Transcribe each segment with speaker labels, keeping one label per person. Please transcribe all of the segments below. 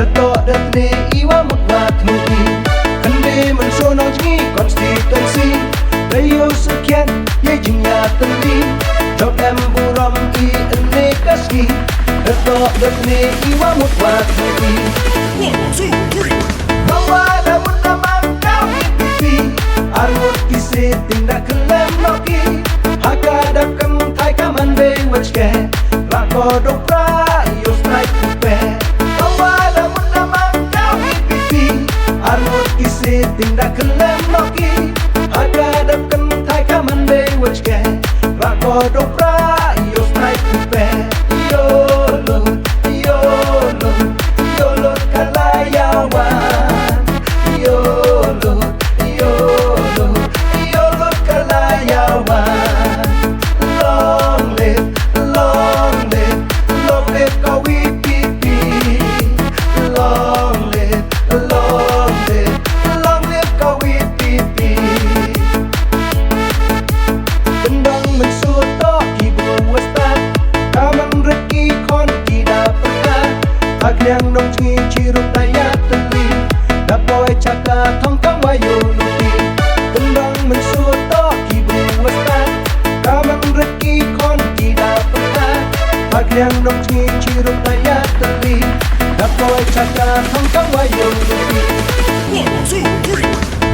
Speaker 1: Dato datne iwa mutwat mui Kande mensonong jengi konstituensi Rayo sekian ye jingya teli Jok em buram i ene kaski Dato datne iwa mutwat mui
Speaker 2: 1, 2, 3
Speaker 1: Bawa damun damang kau pipi Arut kisi tindak kelem noki Haka dakam thai kaman be wachke Lako dopra yo strike kupe Bawa damun damang kau pipi Arut kisi tindak kelem noki Haka dakam thai kaman be wachke Lako dopra yo strike kupe Yolo, yolo, yolo kalayawan Yolo, yolo, yolo kalayawan Long live, long live, long live Kawi Pipi Long live, long live, long live Kawi Pipi Kendang mensuto ibu wastan Kamang reki kon tidak pernah Agliang nong cing cirup daya teli Dapoy caka tongkang wayo lupi Kendang mensuto ibu wastan Kamang reki kon tidak pernah Agliang nong cing cirup daya teli Dapoy caka tongkang wayo lupi
Speaker 2: 1, 2, 3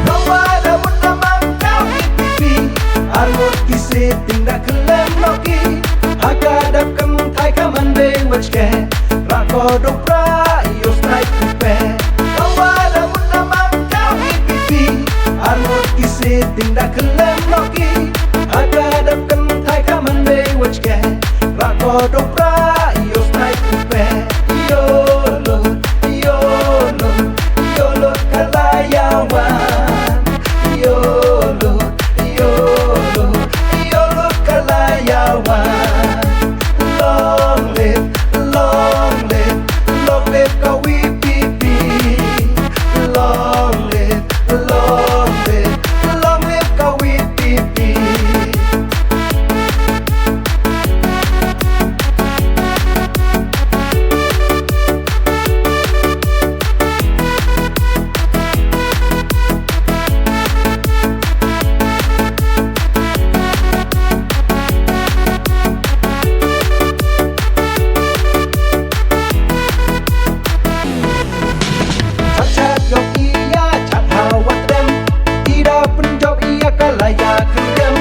Speaker 1: Bawa damun damang kau pipi Arut kisi tindak kelem noki Haka dakam thai kaman be wachke Rako dopra yo strike kupe Bawa damun damang kau pipi Arut kisi tindak kelem noki Haka dakam thai kaman be wachke Rako dopra yo strike kupe Yolo, yolo, yolo kalayawan Yolo, yolo, yolo kalayawan Long live, long live, long live Kawi Pipi Long live, long live, long live Kawi Pipi Cat yok iya cat hawat rem Tidak penjawab iya kalaya kendem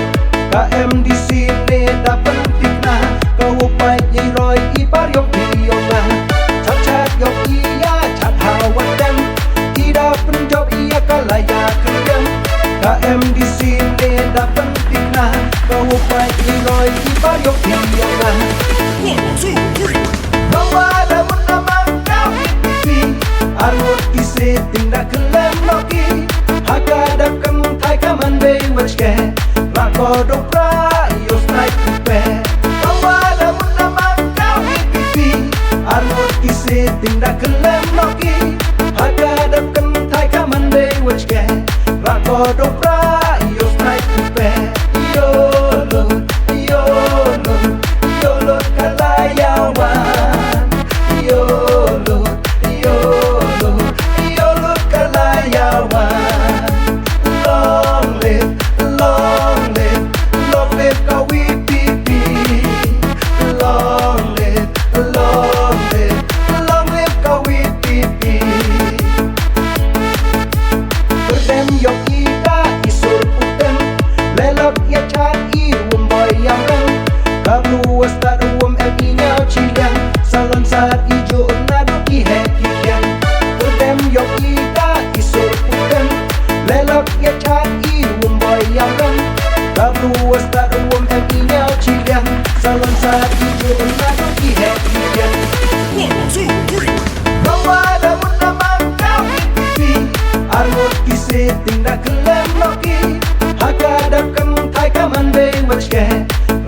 Speaker 1: KM di sini dapat fitnah Kau upai roy ipar yok diyongah Cat yok iya cat hawat rem Tidak penjawab iya kalaya kendem KM di sini dapat fitnah Kau upai roy ipar yok diyongah
Speaker 2: 1, 2, 3
Speaker 1: Bawa damun damang kau pipi Arut kisi tindak kelem noki Haka dakam thai kaman be wachke Rako dopra yo strike kupe Bawa damun damang kau pipi Arut kisi tindak kelem noki Haka dakam thai kaman be wachke Rako dopra yo strike kupe Yolo, yolo, yolo kalayawan Yolo, yolo, yolo kalayawan Long live, long live, long live Kawi Pipi Long live, long live, long live Kawi Pipi Berdem yok ida isur putem Lelok ya chat i wumboy yang rem Kablu wastat wum em i nyao chilian Salon sar ijo nado ki he kikian Berdem yok ida isur putem Lelok ya chat i wumboy yang rem Kablu wastat wum em i nyao chilian Salon sar ijo nado ki he kikian
Speaker 2: 1, 2, 3
Speaker 1: Bawa damun damang kau pipi Arut kisi tindak kelem noki Haka dakam thai kaman be wachke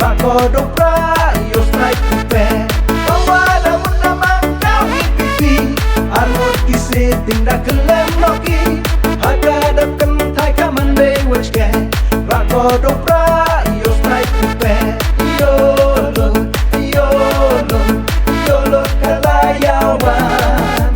Speaker 1: Rako dopra yo strike kupe Bawa damun damang kau pipi Arut kisi tindak kelem noki Haka dakam thai kaman be wachke Rako dopra yo strike kupe Yolo, yolo, yolo kalayawan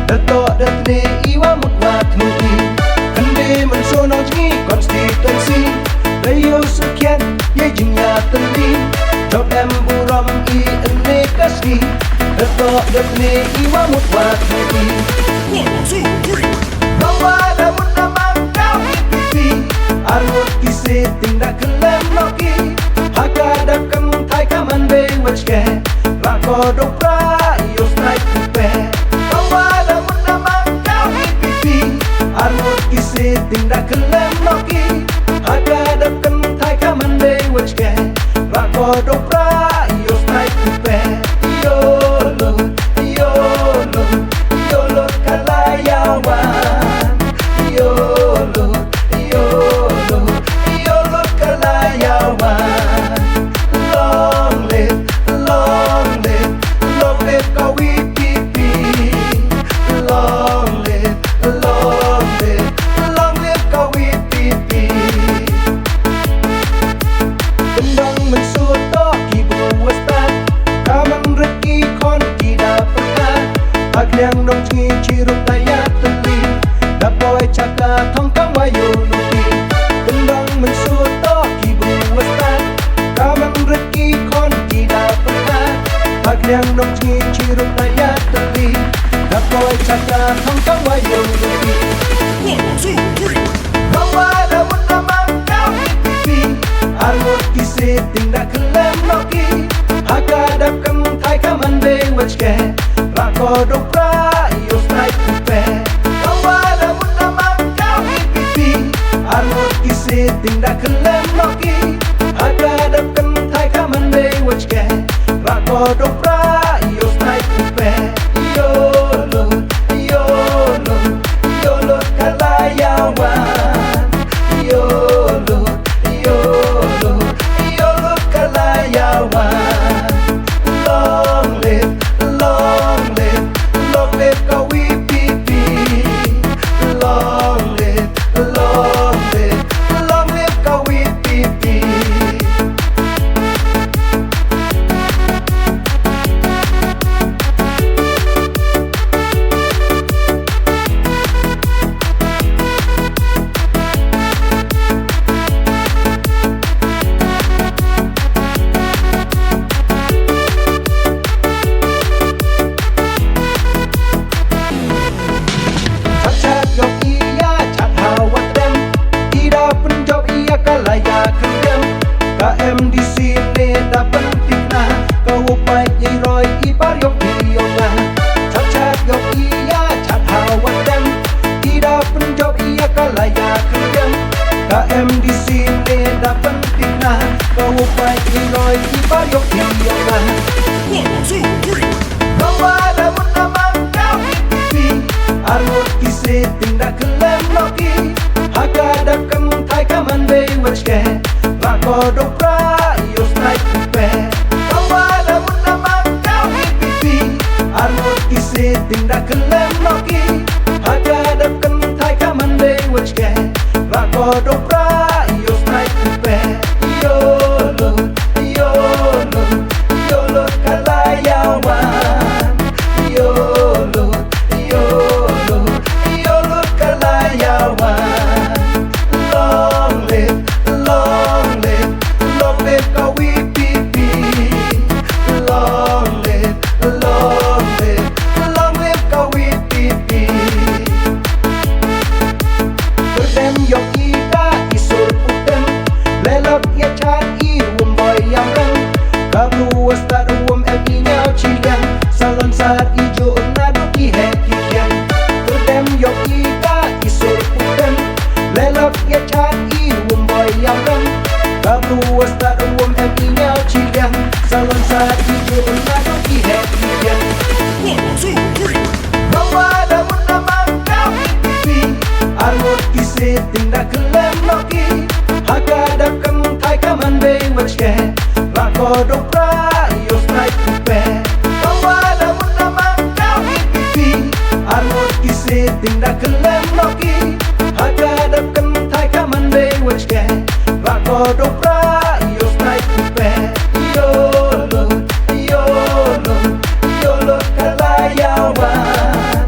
Speaker 1: Dato datne iwa mutwa tmuki Kande mensono jengi konstituensi Dayo sekian ye jingya tendi Top em buram i ene kasih Dato datne iwa mutwa tmuki
Speaker 2: 1, 2, 3.
Speaker 1: Bawa damun namang kau pipi Arut kisi tindak kelem loki Hakadap kem thai kamande wachke Rako dopra iyo strike kupe Bawa damun namang kau pipi Arut kisi tindak kelem loki Hakadap kem thai kamande wachke Rako dopra iyo strike kupe Yolo, yolo, yolo kalayawan Yolo, yolo, yolo kalayawan Long live, long live, long live Kawipipi Long live, long live, long live Kawipipi Kendang mensuto kibu wastan Kamang reki kon tidak pernah Agliang dong cing ciruk daya teli Dapoy caka tongkang wayo lupi Kendang mensuto kibu wastan Kamang reki kon tidak pernah Agliang dong cing ciruk daya teli Dapoy caka tongkang wayo lupi
Speaker 2: 1, 2, 3.
Speaker 1: Bawa daun namang kau pipi Arut kisi tindak kelem loki Hakadap kem thai kamande wachke Rako dopra iyo strike kupe Bawa daun namang kau pipi Arut kisi tindak kelem loki Hakadap kem thai kamande wachke Rako dopra iyo strike kupe Yolo, yolo, yolo kalayawan Yolo, yolo, yolo kalayawan Long live, long live, long live Kawipipi Long live, long live, long live Kawipipi Chat yok iya chat hawat dem Tidak penjawab iya kalaya kendem KM di sini dapat fitnah Kau upay roy ibar yok diyonga Chat yok iya chat hawat dem Tidak penjawab iya kalaya kendem KM di sini dapat fitnah Kau upay roy ibar yok diyonga
Speaker 2: 1, 2, 3.
Speaker 1: Bawa daun namang kau pipi Arut kisi tindak kelem loki Hakadap kem thai kamande wachke Rako dopra iyo strike kupe Bawa daun namang kau pipi Arut kisi tindak kelem loki Hakadap kem thai kamande wachke Rako dopra iyo strike kupe Yolo, yolo, yolo kalayawan Yolo, yolo, yolo kalayawan Long live, long live, long live Kawipipi Long live, long live, long live Kawipipi Berdem yok ida isur putem Lelok ya chan i rumboy yang reng Kablu wasta ruam em i nyao chilian Salon saat ijo nadu ki he kikian Berdem yok ida isur putem Lelok ya chan i rumboy yang reng Kablu wasta ruam em i nyao chilian Salon saat ijo nadu ki he kikian
Speaker 2: 1, 2, 3.
Speaker 1: Bawa daun namang kau pipi Arut kisi tindak kelem loki Hakadap kem thai kamande wachke Rako dopra iyo strike kupe Bawa daun namang kau pipi Arut kisi tindak kelem loki Hakadap kem thai kamande wachke Rako dopra iyo strike kupe Yolo, yolo, yolo kalayawan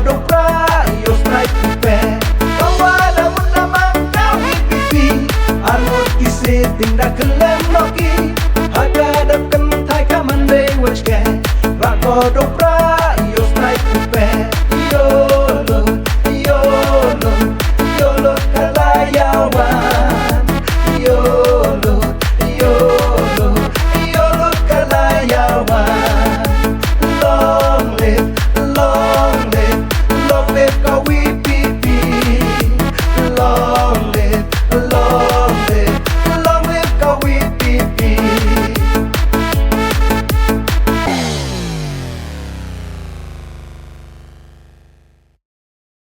Speaker 1: đông